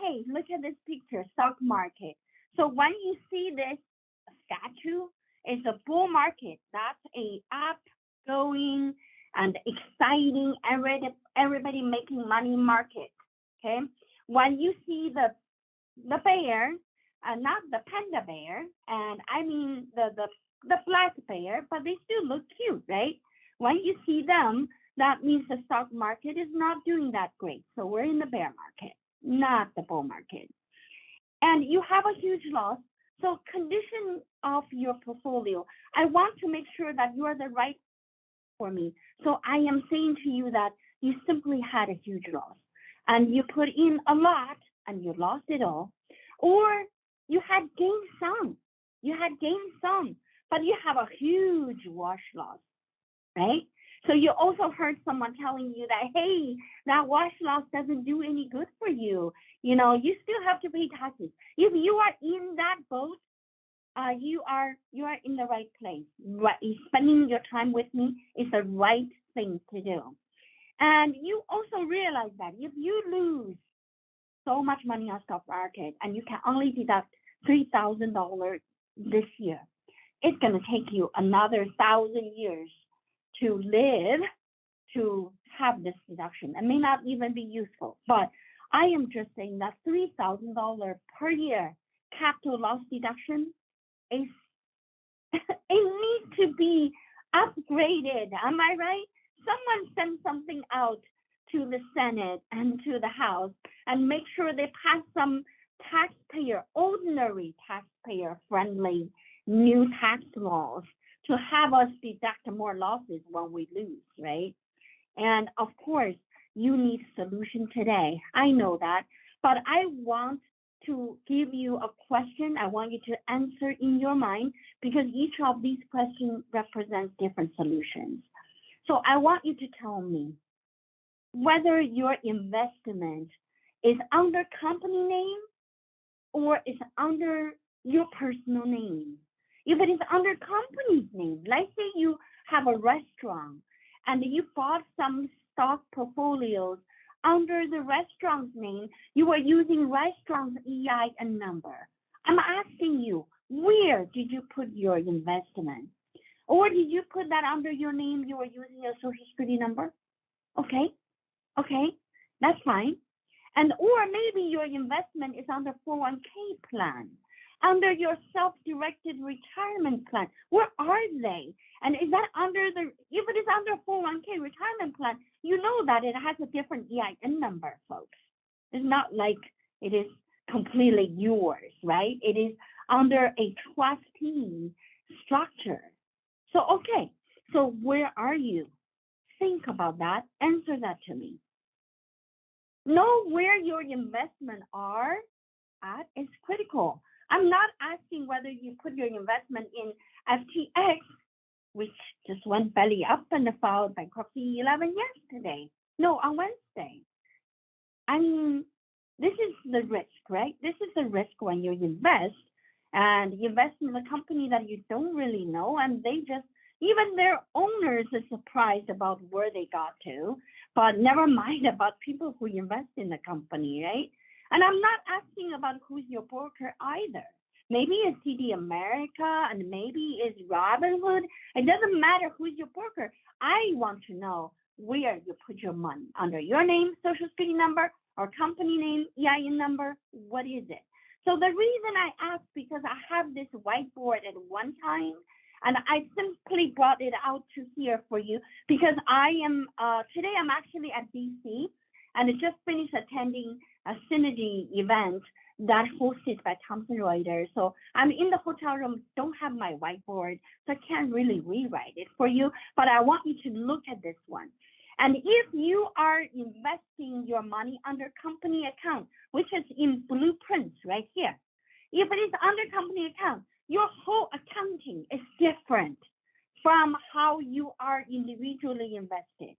hey, look at this picture, stock market. So when you see this statue, it's a bull market. That's a upgoing and exciting, everybody making money market. Okay. When you see the bear, not the panda bear, and I mean the black bear, but they still look cute, right? When you see them, that means the stock market is not doing that great. So we're in the bear market, not the bull market. And you have a huge loss. So condition of your portfolio, I want to make sure that you are the right for me. So I am saying to you that you simply had a huge loss and you put in a lot and you lost it all, or you had gained some, but you have a huge wash loss, right? So you also heard someone telling you that, hey, that wash loss doesn't do any good for you. You know, you still have to pay taxes. If you are in that boat, you are in the right place. Right, spending your time with me is the right thing to do. And you also realize that if you lose so much money on stock market and you can only deduct $3,000 this year, it's going to take you another 1,000 years to live to have this deduction. It may not even be useful, but I am just saying that $3,000 per year capital loss deduction is it needs to be upgraded. Am I right? Someone send something out to the Senate and to the House and make sure they pass some ordinary taxpayer friendly new tax laws to have us deduct more losses when we lose, right? And of course, you need solution today. I know that, but I want to give you a question. I want you to answer in your mind because each of these questions represents different solutions. So I want you to tell me whether your investment is under company name or is under your personal name. If it is under company's name, let's say you have a restaurant and you bought some stock portfolios under the restaurant's name, you were using restaurant's EIN number. I'm asking you, where did you put your investment? Or did you put that under your name, you were using your social security number? Okay, that's fine. And or maybe your investment is under 401k plan, under your self-directed retirement plan. Where are they? And is that under if it is under 401k retirement plan, you know that it has a different EIN number, folks. It's not like it is completely yours, right? It is under a trustee structure. So, okay, so where are you? Think about that. Answer that to me. Know where your investment are at is critical. I'm not asking whether you put your investment in FTX, which just went belly up and filed bankruptcy 11 yesterday. No, on Wednesday. I mean, this is the risk, right? This is the risk when you invest and you invest in a company that you don't really know, and they just, even their owners are surprised about where they got to, but never mind about people who invest in the company, right? And I'm not asking about who's your broker either. Maybe it's TD America and maybe it's Robinhood. It doesn't matter who's your broker. I want to know where you put your money, under your name, social security number, or company name, EIN number. What is it? So the reason I ask, because I have this whiteboard at one time, and I simply brought it out to here for you because I am, today I'm actually at DC and I just finished attending a Synergy event that hosted by Thomson Reuters. So I'm in the hotel room, don't have my whiteboard, so I can't really rewrite it for you, but I want you to look at this one. And if you are investing your money under company account, which is in blueprints right here, if it is under company account, your whole accounting is different from how you are individually invested.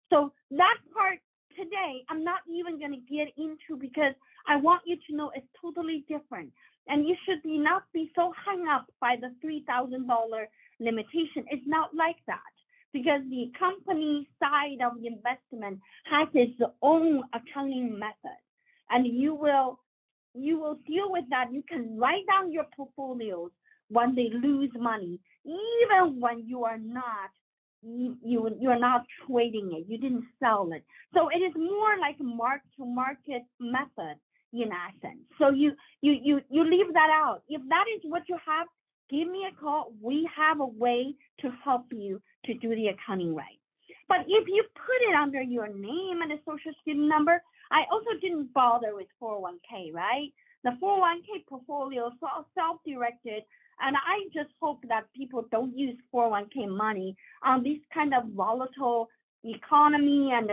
So that part today, I'm not even going to get into because I want you to know it's totally different. And you should not be so hung up by the $3,000 limitation. It's not like that because the company side of the investment has its own accounting method. And you will you will deal with that. You can write down your portfolios when they lose money, even when you are not you're not trading it, you didn't sell it. So it is more like a mark to market method in essence. So you leave that out. If that is what you have, give me a call. We have a way to help you to do the accounting right. But if you put it under your name and a social security number, I also didn't bother with 401k, right? The 401k portfolio is self-directed, and I just hope that people don't use 401k money on this kind of volatile economy and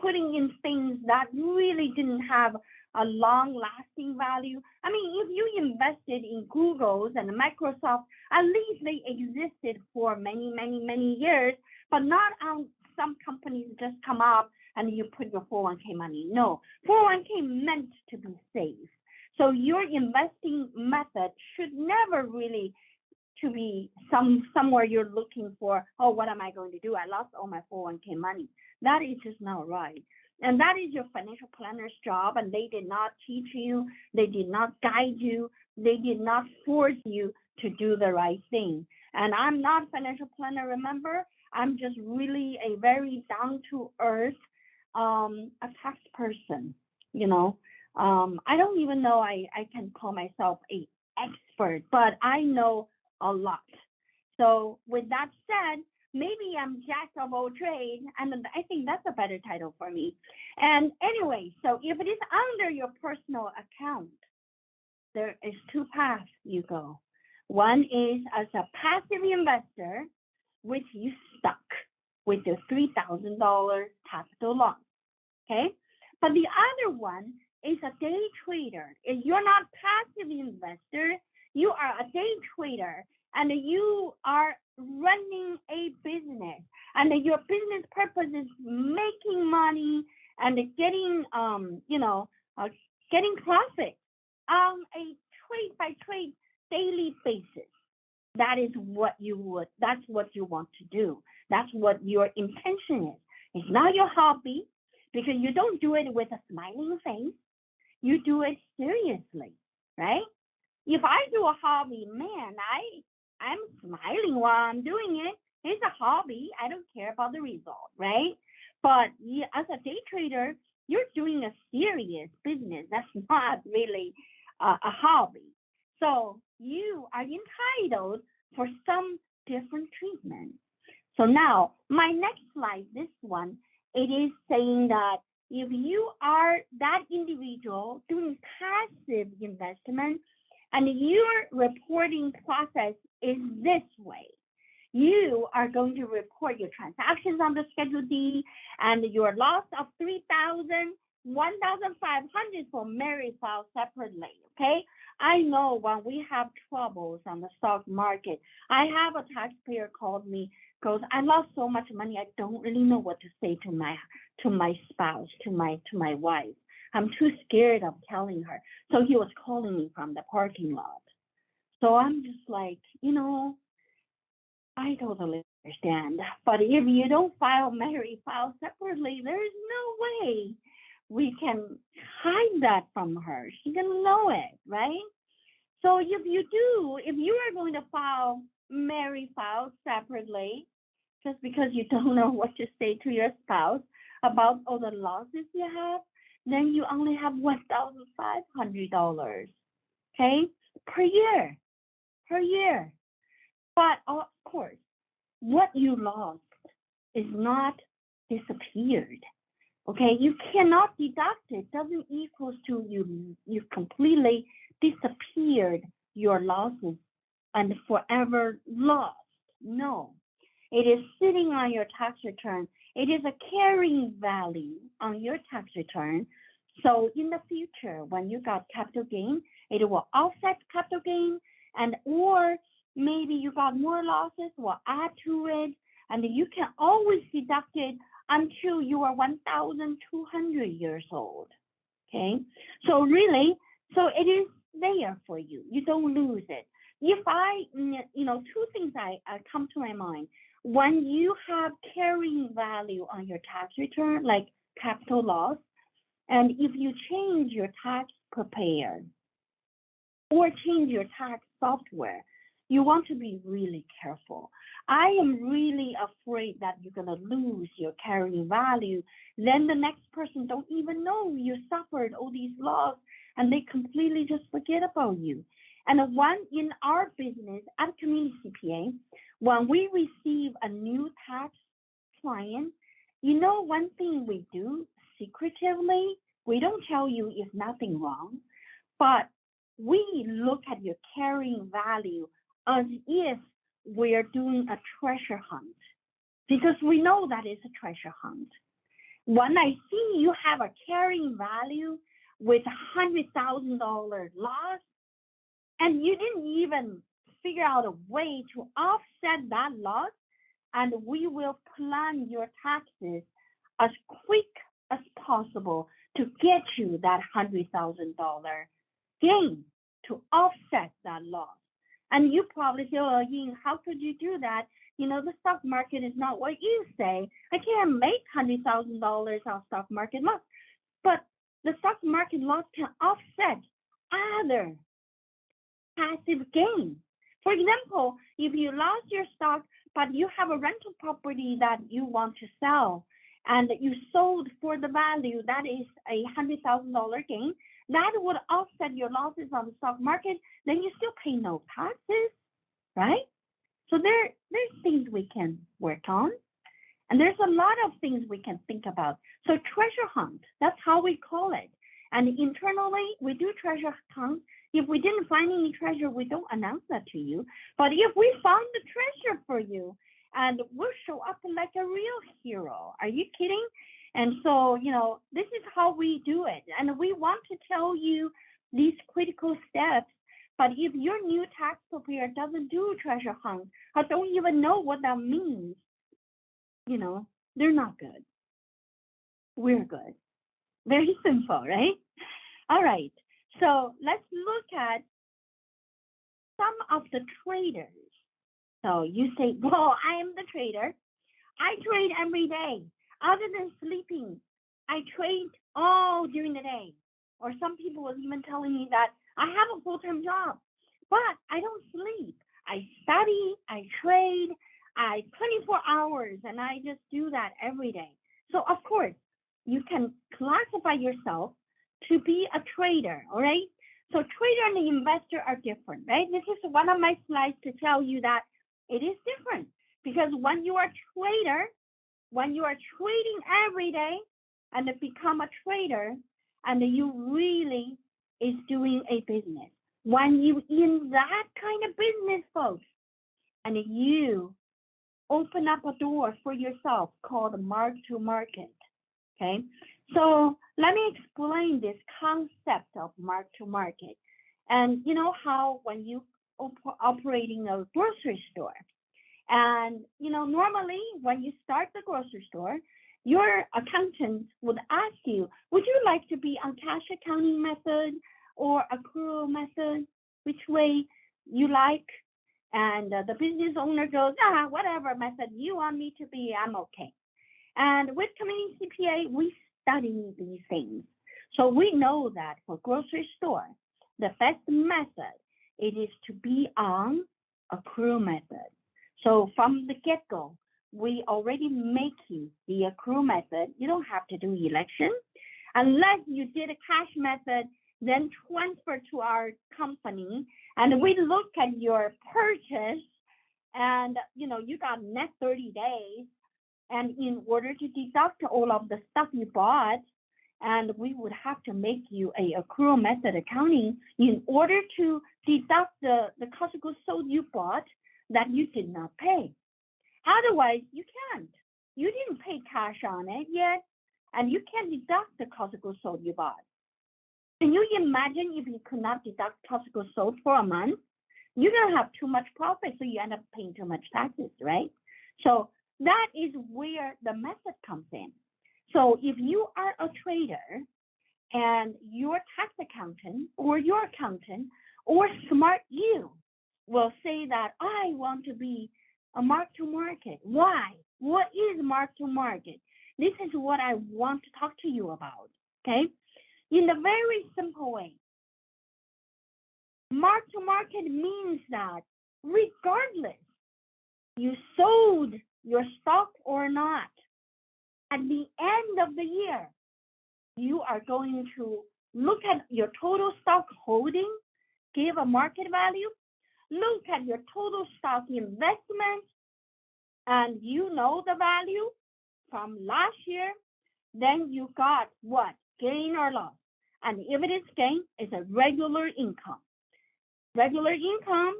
putting in things that really didn't have a long-lasting value. I mean, if you invested in Google's and Microsoft, at least they existed for many, many, many years, but not on some companies just come up and you put your 401k money. No, 401k meant to be safe. So your investing method should never really to be somewhere you're looking for, oh, what am I going to do? I lost all my 401k money. That is just not right. And that is your financial planner's job, and they did not teach you, they did not guide you, they did not force you to do the right thing. And I'm not a financial planner, remember? I'm just really a very down-to-earth, a tax person, you know. I don't even know I can call myself an expert, but I know a lot. So with that said, maybe I'm jack of all trades, and I think that's a better title for me. And anyway, so if it is under your personal account, there is two paths you go. One is as a passive investor, which you stuck with your $3,000 capital loss, okay? But the other one is a day trader. If you're not passive investor, you are a day trader, and you are running a business, and your business purpose is making money and getting, getting profit on a trade by trade daily basis. That is what that's what you want to do. That's what your intention is. It's not your hobby, because you don't do it with a smiling face. You do it seriously, right? If I do a hobby, man, I'm smiling while I'm doing it. It's a hobby. I don't care about the result, right? But as a day trader, you're doing a serious business. That's not really a hobby. So you are entitled for some different treatment. So now, my next slide, this one, it is saying that if you are that individual doing passive investment and your reporting process is this way, you are going to report your transactions on the Schedule D and your loss of $3,000, $1,500 for married files separately, okay? I know when we have troubles on the stock market, I have a taxpayer called me, goes, I lost so much money, I don't really know what to say to my spouse, to my wife. I'm too scared of telling her. So he was calling me from the parking lot. So I'm just like, I totally understand. But if you don't file married files separately, there's no way we can hide that from her. She's gonna know it, right? So if you are going to file married files separately, just because you don't know what to say to your spouse about all the losses you have, then you only have $1,500, okay, per year. But of course, what you lost is not disappeared. Okay, you cannot deduct it. Doesn't equal to you completely disappeared your losses and forever lost. No, it is sitting on your tax return. It is a carrying value on your tax return. So in the future, when you got capital gain, it will offset capital gain, and or maybe you got more losses, will add to it, and you can always deduct it until you are 1,200 years old. Okay, so it is there for you. You don't lose it. If two things I come to my mind. When you have carrying value on your tax return, like capital loss, And if you change your tax preparer or change your tax software, you want to be really careful. I am really afraid that you're going to lose your carrying value. Then the next person don't even know you suffered all these loss and they completely just forget about you. And one in our business at Community CPA, when we receive a new tax client, you know one thing we do secretively, we don't tell you if nothing wrong, but we look at your carrying value as if we're doing a treasure hunt, because we know that is a treasure hunt. When I see you have a carrying value with $100,000 loss, and you didn't even figure out a way to offset that loss, and we will plan your taxes as quick as possible to get you that $100,000 gain to offset that loss. And you probably say, oh, Ying, how could you do that? You know, the stock market is not what you say. I can't make $100,000 on stock market loss. But the stock market loss can offset other passive gain. For example, if you lost your stock, but you have a rental property that you want to sell, and you sold for the value, that is a $100,000 gain, that would offset your losses on the stock market, then you still pay no taxes, right? So there's things we can work on. And there's a lot of things we can think about. So treasure hunt, that's how we call it. And internally, we do treasure hunt. If we didn't find any treasure, we don't announce that to you. But if we found the treasure for you, and we'll show up like a real hero. Are you kidding? And so, you know, this is how we do it. And we want to tell you these critical steps. But if your new tax preparer doesn't do treasure hunt, or don't even know what that means, you know, they're not good. We're good. Very simple, right? All right. So let's look at some of the traders. So you say, well, I am the trader. I trade every day. Other than sleeping, I trade all during the day. Or some people was even telling me that I have a full-time job, but I don't sleep. I study, I trade, 24 hours, and I just do that every day. So of course, you can classify yourself to be a trader, all right? So trader and the investor are different, right? This is one of my slides to tell you that it is different, because when you are a trader, when you are trading every day and become a trader, and you really is doing a business, when you in that kind of business, folks, and you open up a door for yourself called mark to market, okay? So let me explain this concept of mark to market. And you know how when you operating a grocery store, and you know, normally when you start the grocery store, your accountant would ask you, would you like to be on cash accounting method or accrual method, which way you like? And the business owner goes, whatever method you want me to be, I'm okay. And with Community CPA, we study these things. So we know that for grocery store, the best method, it is to be on accrual method. So from the get-go, we already make you the accrual method. You don't have to do election. Unless you did a cash method, then transfer to our company, and we look at your purchase, and you know, you got net 30 days, and in order to deduct all of the stuff you bought, and we would have to make you a accrual method accounting in order to deduct the cost of goods sold you bought that you did not pay. Otherwise, you can't. You didn't pay cash on it yet, and you can't deduct the cost of goods sold you bought. Can you imagine if you could not deduct cost of goods sold for a month? You're going to have too much profit, so you end up paying too much taxes, right? So that is where the method comes in. So if you are a trader and your tax accountant or your accountant or smart you will say that I want to be a mark to market. Why? What is mark to market? This is what I want to talk to you about. okay? In a very simple way, mark-to-market means that regardless you sold your stock or not, at the end of the year, you are going to look at your total stock holding, give a market value, look at your total stock investment, and you know the value from last year, then you got what? Gain or loss. And if it is gain, it's a regular income. Regular income,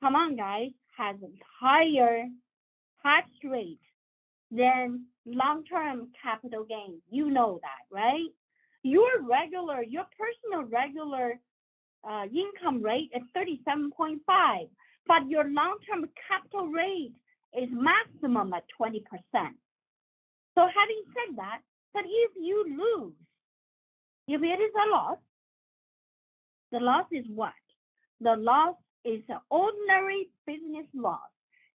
come on guys, has a higher tax rate than long-term capital gain. You know that, right? Your personal regular income rate is 37.5, but your long-term capital rate is maximum at 20%. So having said that, but if you lose, if it is a loss, the loss is what? The loss is an ordinary business loss.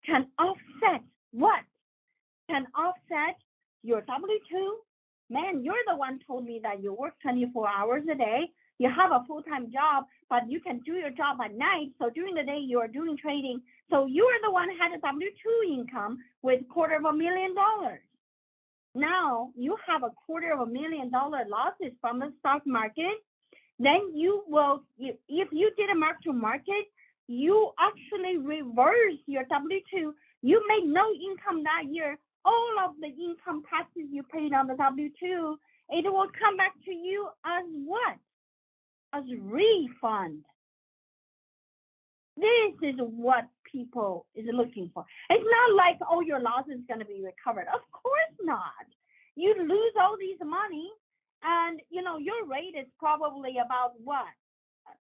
Can offset what? Can offset your W-2. Man, you're the one told me that you work 24 hours a day. You have a full-time job, but you can do your job at night. So during the day, you are doing trading. So you are the one who had a W-2 income with $250,000. Now you have a $250,000 losses from the stock market. Then you will, if you did a mark to market, you actually reverse your W-2. You made no income that year. All of the income taxes you paid on the W-2, it will come back to you as what? As refund. This is what people is looking for. It's not like, oh, your loss is going to be recovered. Of course not. You lose all these money, and your rate is probably about what?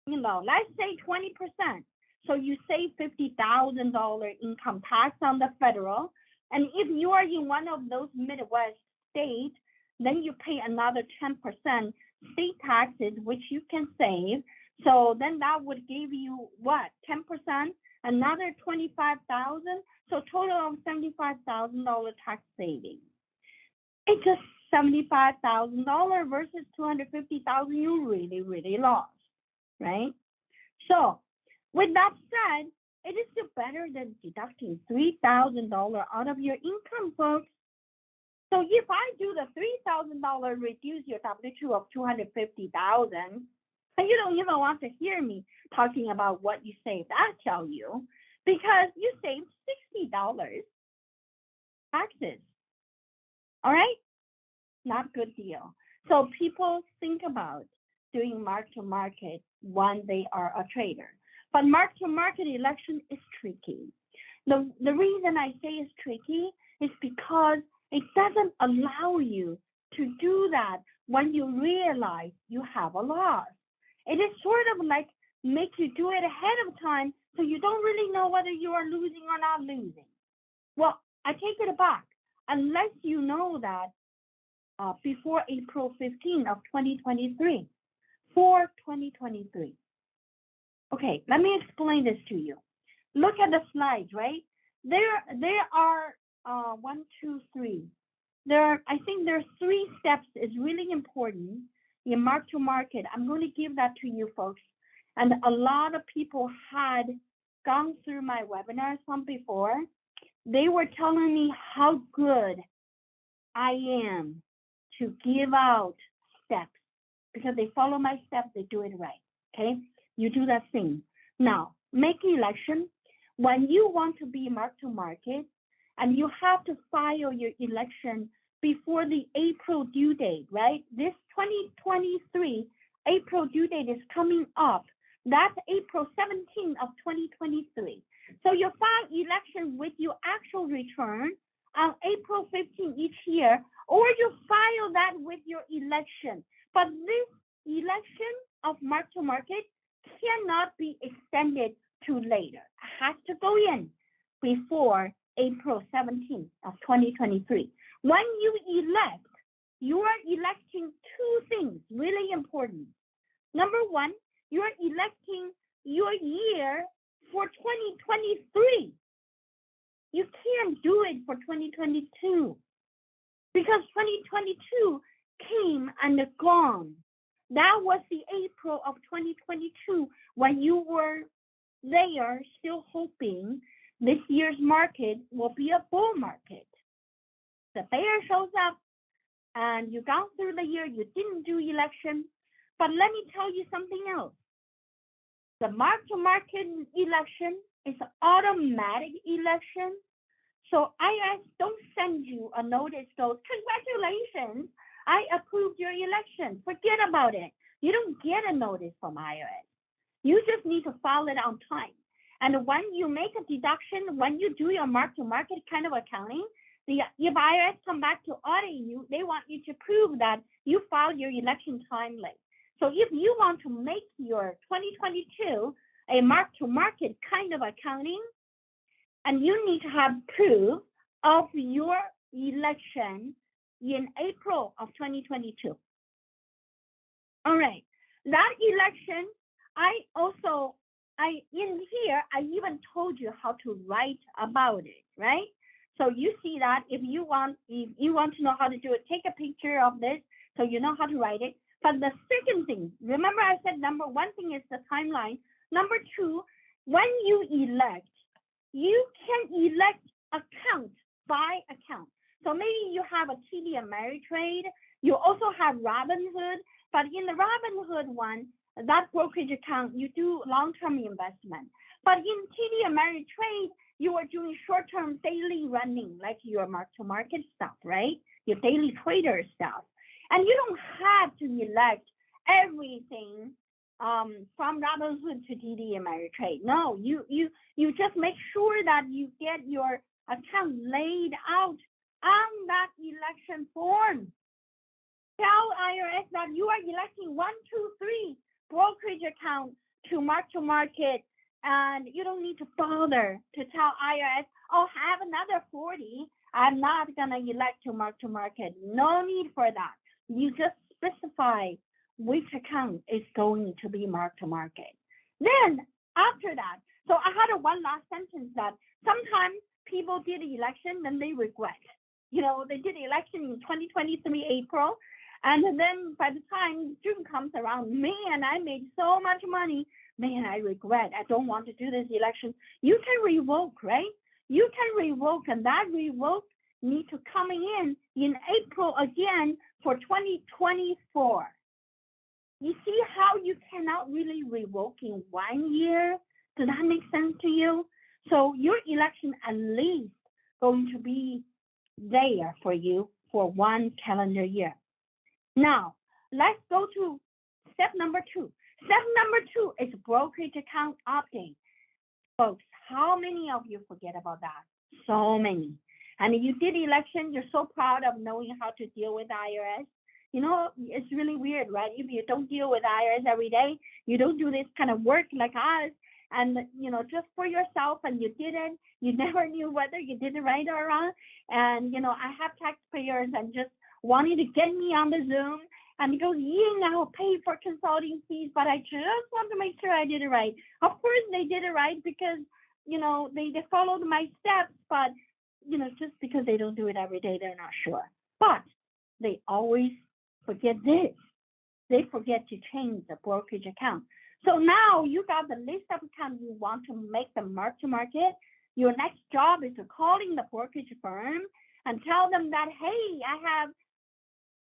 Let's say 20%. So you save $50,000 income tax on the federal. And if you are in one of those Midwest states, then you pay another 10% state taxes, which you can save. So then that would give you what? 10%, another $25,000. So total of $75,000 tax savings. It's just $75,000 versus $250,000 you really, really lost, right? So with that said, it is still better than deducting $3,000 out of your income, folks. So if I do the $3,000 reduce your W-2 of $250,000, and you don't even want to hear me talking about what you saved, I tell you, because you saved $60 taxes. All right? Not good deal. So people think about doing mark-to-market when they are a trader. But mark-to-market election is tricky. The reason I say it's tricky is because it doesn't allow you to do that when you realize you have a loss. It is sort of like make you do it ahead of time so you don't really know whether you are losing or not losing. Well, I take it back. Unless you know that before April 15 of 2023, for 2023. Okay, let me explain this to you. Look at the slides, right? There are 1, 2, 3. I think there are 3 steps is really important in mark to market. I'm going to give that to you folks. And a lot of people had gone through my webinars from before. They were telling me how good I am to give out steps because they follow my steps, they do it right, okay? You do that thing. Now, make election. When you want to be mark to market and you have to file your election before the April due date, right? This 2023 April due date is coming up. That's April 17th of 2023. So you file election with your actual return on April 15th each year, or you file that with your election. But this election of mark to market cannot be extended to later. It has to go in before April 17th of 2023. When you elect, you are electing 2 things really important. Number 1, you are electing your year for 2023. You can't do it for 2022 because 2022 came and gone. That was the April of 2022 when you were there still hoping this year's market will be a bull market. The bear shows up and you got through the year, you didn't do election. But let me tell you something else. The mark-to-market election is an automatic election. So IRS don't send you a notice goes, congratulations, I approved your election. Forget about it. You don't get a notice from IRS. You just need to file it on time. And when you make a deduction, when you do your mark-to-market kind of accounting, if IRS come back to audit you, they want you to prove that you filed your election timely. So if you want to make your 2022 a mark-to-market kind of accounting, and you need to have proof of your election in April of 2022. All right, that election, in here, I even told you how to write about it, right? So you see that if you want to know how to do it, take a picture of this so you know how to write it. But the second thing, remember I said number one thing is the timeline. Number two, when you elect, you can elect account by account. So maybe you have a TD Ameritrade, you also have Robinhood, but in the Robinhood one, that brokerage account, you do long-term investment. But in TD Ameritrade, you are doing short-term daily running, like your mark-to-market stuff, right? Your daily trader stuff. And you don't have to elect everything from Robinhood to TD Ameritrade. No, you just make sure that you get your account laid out on that election form. Tell IRS that you are electing 1, 2, 3 brokerage account to mark-to-market, and you don't need to bother to tell IRS, oh, have another 40. I'm not gonna elect to mark-to-market. No need for that. You just specify which account is going to be mark-to-market. Then after that, so I had one last sentence that sometimes people did the election and they regret. You know, they did the election in 2023 April, and then by the time June comes around, man, I made so much money. Man, I regret. I don't want to do this election. You can revoke, right? You can revoke, and that revoke need to come in April again for 2024. You see how you cannot really revoke in 1 year? Does that make sense to you? So your election at least going to be there for you for 1 calendar year. Now, let's go to step number 2. Step number 2 is brokerage account update. Folks, how many of you forget about that? So many. And you did election, you're so proud of knowing how to deal with IRS. You know, it's really weird, right? If you don't deal with IRS every day, you don't do this kind of work like us, and, you know, just for yourself, and you didn't, you never knew whether you did it right or wrong. And, you know, I have taxpayers and just wanting to get me on the Zoom, and he goes, Ying, I will pay for consulting fees, but I just want to make sure I did it right. Of course, they did it right because, you know, they followed my steps, but, you know, just because they don't do it every day, they're not sure. But they always forget this. They forget to change the brokerage account. So now you got the list of accounts you want to make them mark-to-market. Your next job is to calling the brokerage firm and tell them that, hey, I have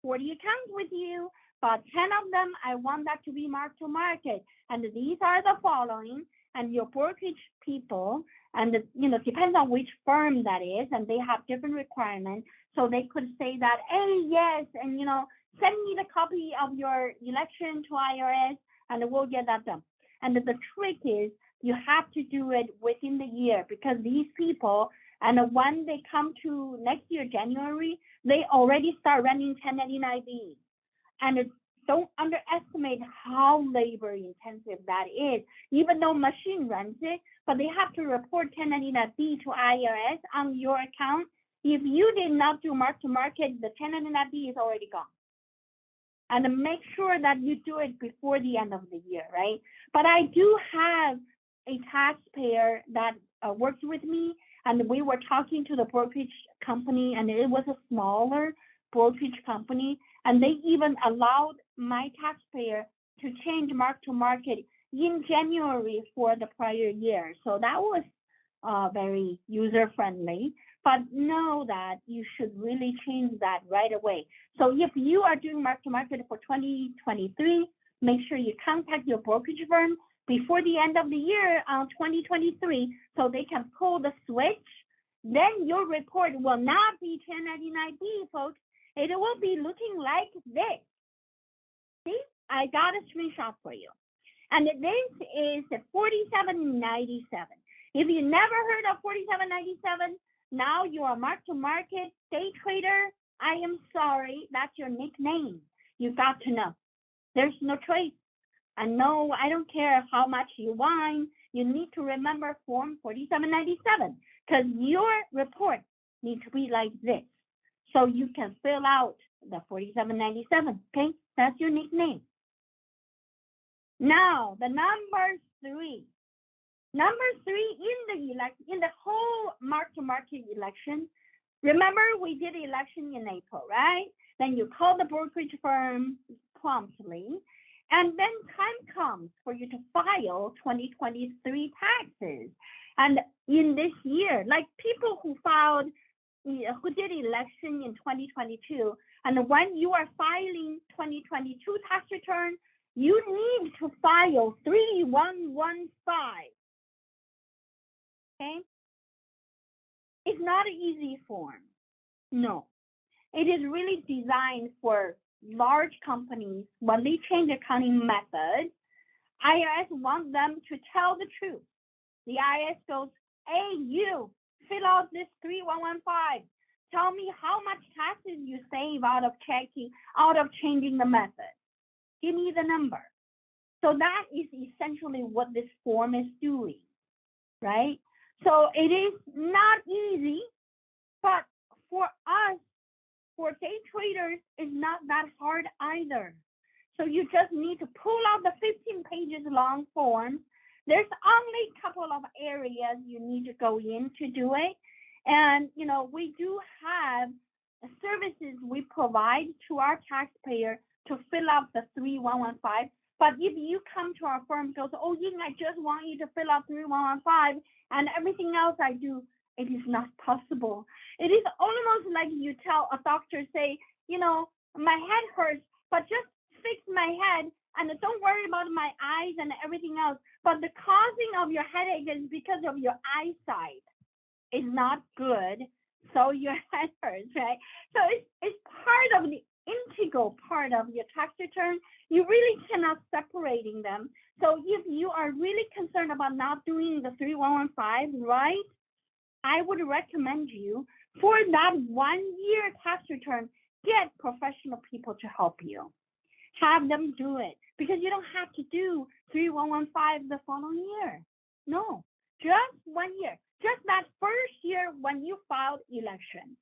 40 accounts with you, but 10 of them, I want that to be mark-to-market. And these are the following, and your brokerage people, and, you know, depends on which firm that is, and they have different requirements. So they could say that, hey, yes, and, you know, send me the copy of your election to IRS, and we'll get that done. And the trick is you have to do it within the year, because these people, and when they come to next year, January, they already start running 1099B. And don't underestimate how labor intensive that is. Even though machine runs it, but they have to report 1099B to IRS on your account. If you did not do mark-to-market, the 1099B is already gone. And make sure that you do it before the end of the year, right? But I do have a taxpayer that works with me, and we were talking to the brokerage company, and it was a smaller brokerage company, And they even allowed my taxpayer to change mark to market in January for the prior year. So that was very user friendly. But know that you should really change that right away. So if you are doing mark to market for 2023, make sure you contact your brokerage firm before the end of the year on 2023 so they can pull the switch. Then your report will not be 1099-B, folks. It will be looking like this. See, I got a screenshot for you. And this is the 4797. If you never heard of 4797, now you are mark-to-market day trader. I am sorry, that's your nickname. You got to know. There's no choice. And no, I don't care how much you whine. You need to remember Form 4797 because your report needs to be like this. So you can fill out the 4797, okay? That's your nickname. Now, the number 3. Number 3 in the whole mark-to-market election. Remember, we did the election in April, right? Then you call the brokerage firm promptly, and then time comes for you to file 2023 taxes. And in this year, like people who did election in 2022, and when you are filing 2022 tax return, you need to file 3115. Okay? It's not an easy form. No. It is really designed for large companies. When they change accounting method, IRS wants them to tell the truth. The IRS goes, hey, you, fill out this 3115. Tell me how much taxes you save out of changing the method. Give me the number. So that is essentially what this form is doing, right? So it is not easy, but for us, for day traders, it's not that hard either. So you just need to pull out the 15 pages long form. There's only a couple of areas you need to go in to do it. And, we do have services we provide to our taxpayer to fill out the 3115. But if you come to our firm and goes, oh, Ying, I just want you to fill out 3115 and everything else I do, it is not possible. It is almost like you tell a doctor, say, my head hurts, but just fix my head and don't worry about my eyes and everything else. But the causing of your headache is because of your eyesight. It's not good, so your head hurts, right? So it's part of the integral part of your tax return. You really cannot separating them. So if you are really concerned about not doing the 3115 right, I would recommend you for that 1 year tax return, get professional people to help you. Have them do it because you don't have to do 3115 the following year. No, just 1 year, just that first year when you filed election.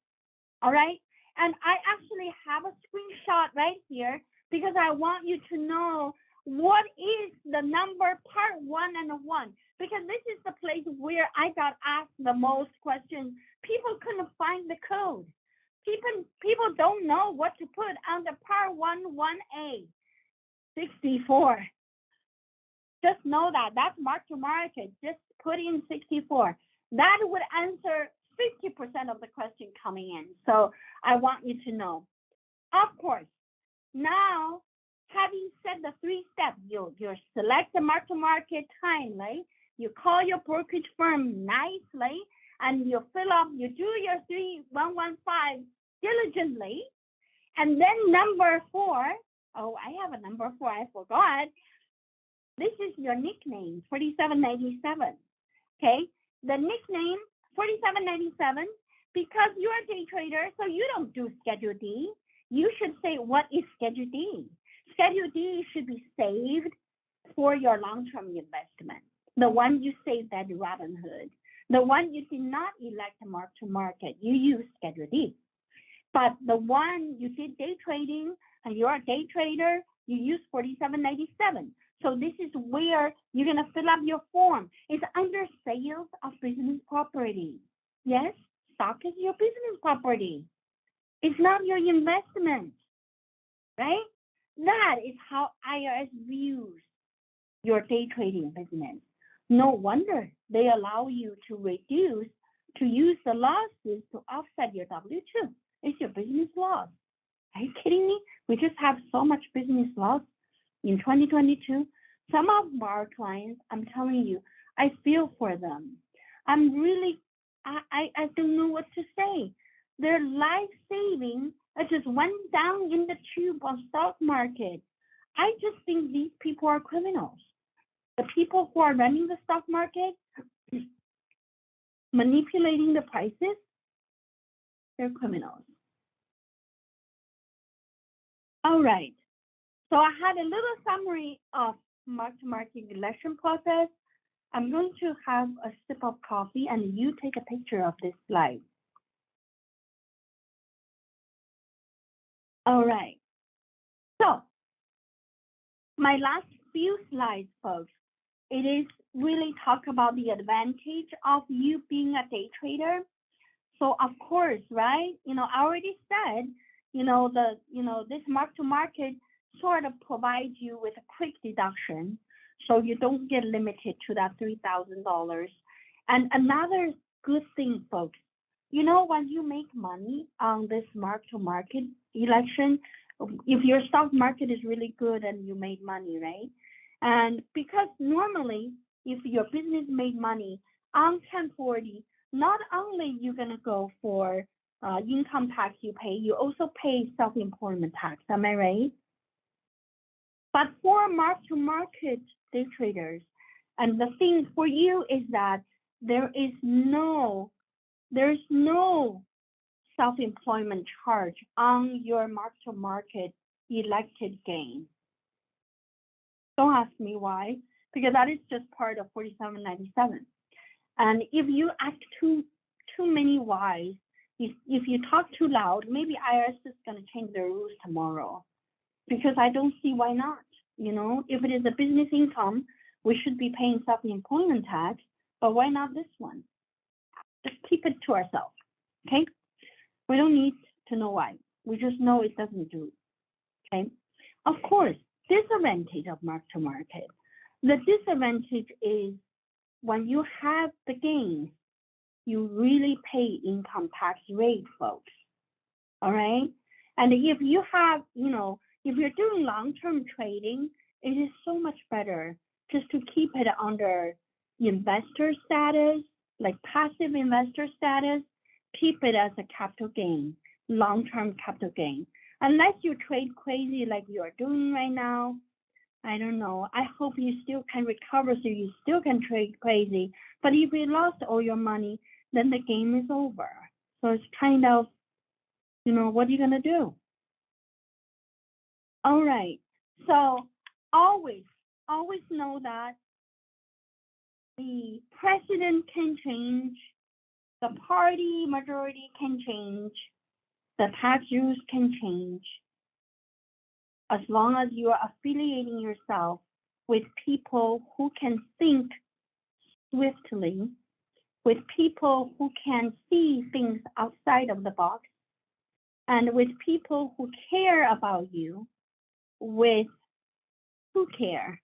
All right. And I actually have a screenshot right here because I want you to know what is the number part 1 and 1, because this is the place where I got asked the most questions. People couldn't find the code. People don't know what to put on the part 1A, 64. Just know that's mark to market. Just put in 64. That would answer 50% of the question coming in. So I want you to know. Of course, now having said the 3 steps, you select the mark to market timely, you call your brokerage firm nicely, and you do your 3115 diligently. And then number 4, oh, I have a number 4, I forgot. This is your nickname, 4797. Okay, the nickname 4797, because you're a day trader, so you don't do Schedule D. You should say, what is Schedule D? Schedule D should be saved for your long-term investment. The one you saved at Robinhood. The one you did not elect mark to market, you use Schedule D. But the one you did day trading and you're a day trader, you use 4797. So this is where you're going to fill up your form. It's under sales of business property. Yes, stock is your business property. It's not your investment. right? That is how IRS views your day trading business. No wonder they allow you to use the losses to offset your W-2. It's your business loss. Are you kidding me? We just have so much business loss in 2022. Some of our clients, I'm telling you, I feel for them. I'm really, I don't know what to say. Their life savings just went down in the tube of stock market. I just think these people are criminals. The people who are running the stock market, manipulating the prices, they're criminals. All right. So I had a little summary of mark-to-market election process. I'm going to have a sip of coffee and you take a picture of this slide. All right. So my last few slides, folks, it is really talk about the advantage of you being a day trader. So of course, right? I already said, this mark-to-market sort of provides you with a quick deduction, so you don't get limited to that $3,000. And another good thing, folks, when you make money on this mark-to-market election, if your stock market is really good and you made money, right? And because normally, if your business made money on 1040, not only you're going to go for income tax you pay, you also pay self-employment tax. Am I right? But for mark-to-market day traders, and the thing for you is that there's no self-employment charge on your mark-to-market elected gain. Don't ask me why, because that is just part of 4797. And if you ask too many whys, if you talk too loud, maybe IRS is going to change their rules tomorrow, because I don't see why not. If it is a business income, we should be paying self-employment tax, but why not this one? Just keep it to ourselves, okay? We don't need to know why. We just know it doesn't do, okay? Of course, disadvantage of mark-to-market. The disadvantage is when you have the gain, you really pay income tax rate, folks. All right? And if you have, if you're doing long-term trading, it is so much better just to keep it under investor status, like passive investor status, keep it as a capital gain, long-term capital gain. Unless you trade crazy like you're doing right now, I don't know. I hope you still can recover so you still can trade crazy. But if you lost all your money, then the game is over. So it's kind of, what are you going to do? All right. So always know that the president can change, the party majority can change, the tax rules can change. As long as you are affiliating yourself with people who can think swiftly, with people who can see things outside of the box, and with people who care about you, with who care,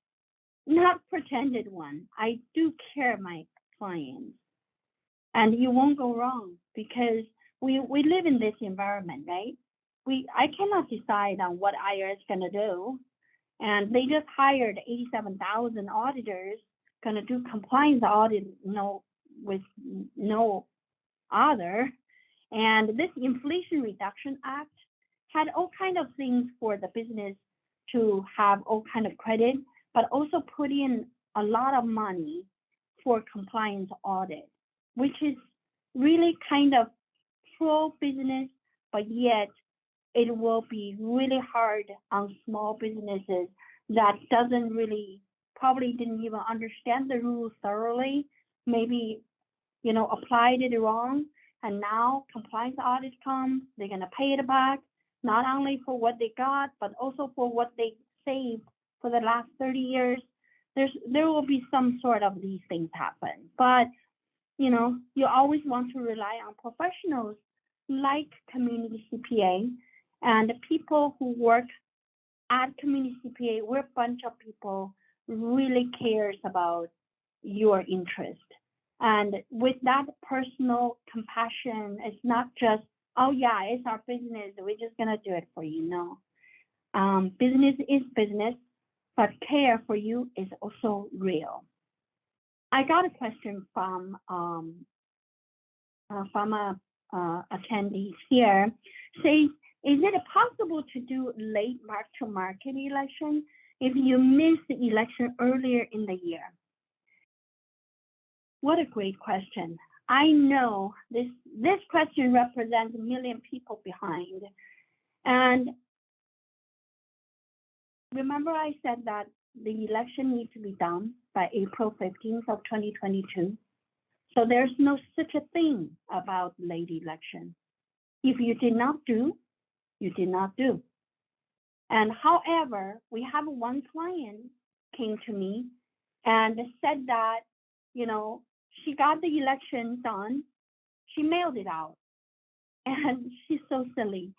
not pretended one. I do care my clients. And you won't go wrong because we live in this environment, right? I cannot decide on what IRS is gonna do. And they just hired 87,000 auditors gonna do compliance audit, with no other. And this Inflation Reduction Act had all kind of things for the business to have all kind of credit, but also put in a lot of money for compliance audit, which is really kind of pro-business, but yet it will be really hard on small businesses that probably didn't even understand the rules thoroughly, maybe, applied it wrong, and now compliance audit comes, they're gonna pay it back, not only for what they got, but also for what they saved for the last 30 years. There will be some sort of these things happen, but you always want to rely on professionals like Community CPA and people who work at Community CPA, we're a bunch of people really cares about your interest. And with that personal compassion, it's not just, oh yeah, it's our business, we're just gonna do it for you. No. Business is business, but care for you is also real. I got a question from a attendee here. Says, is it possible to do late mark-to-market election if you miss the election earlier in the year? What a great question. I know this question represents a million people behind. And remember I said that the election needs to be done by April 15th of 2022. So there's no such a thing about late election. If you did not do, you did not do. And however, we have one client came to me and said that, you know, she got the election done, she mailed it out. And she's so silly.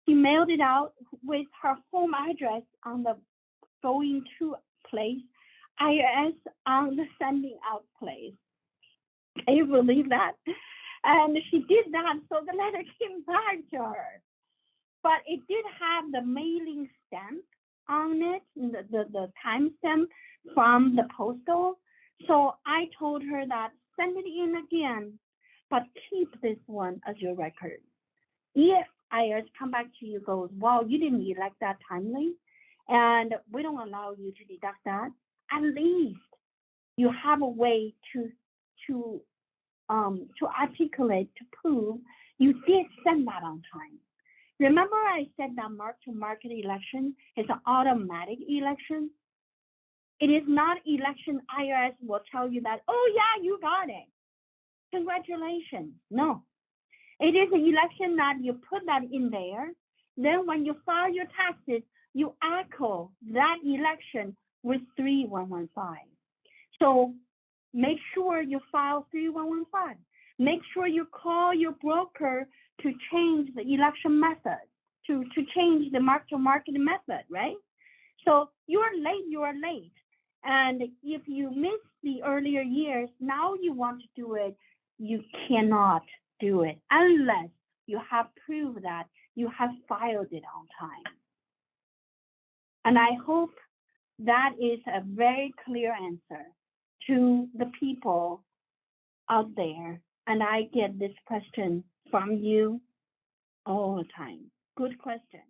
She mailed it out with her home address on the going to place, IRS on the sending out place. Can you believe that? And she did that, so the letter came back to her. But it did have the mailing stamp on it, the time stamp from the postal. So I told her that send it in again, but keep this one as your record. If IRS come back to you, goes, wow, you didn't elect that timely, and we don't allow you to deduct that, at least you have a way to articulate, to prove you did send that on time. Remember I said that mark-to-market election is an automatic election? It is not election IRS will tell you that, oh yeah, you got it. Congratulations. No. It is an election that you put that in there. Then when you file your taxes, you echo that election with 3115. So make sure you file 3115. Make sure you call your broker to change the election method, to change the mark-to-market method, right? So you are late. And if you missed the earlier years, now you want to do it, you cannot do it unless you have proved that you have filed it on time. And I hope that is a very clear answer to the people out there. And I get this question from you all the time. Good question.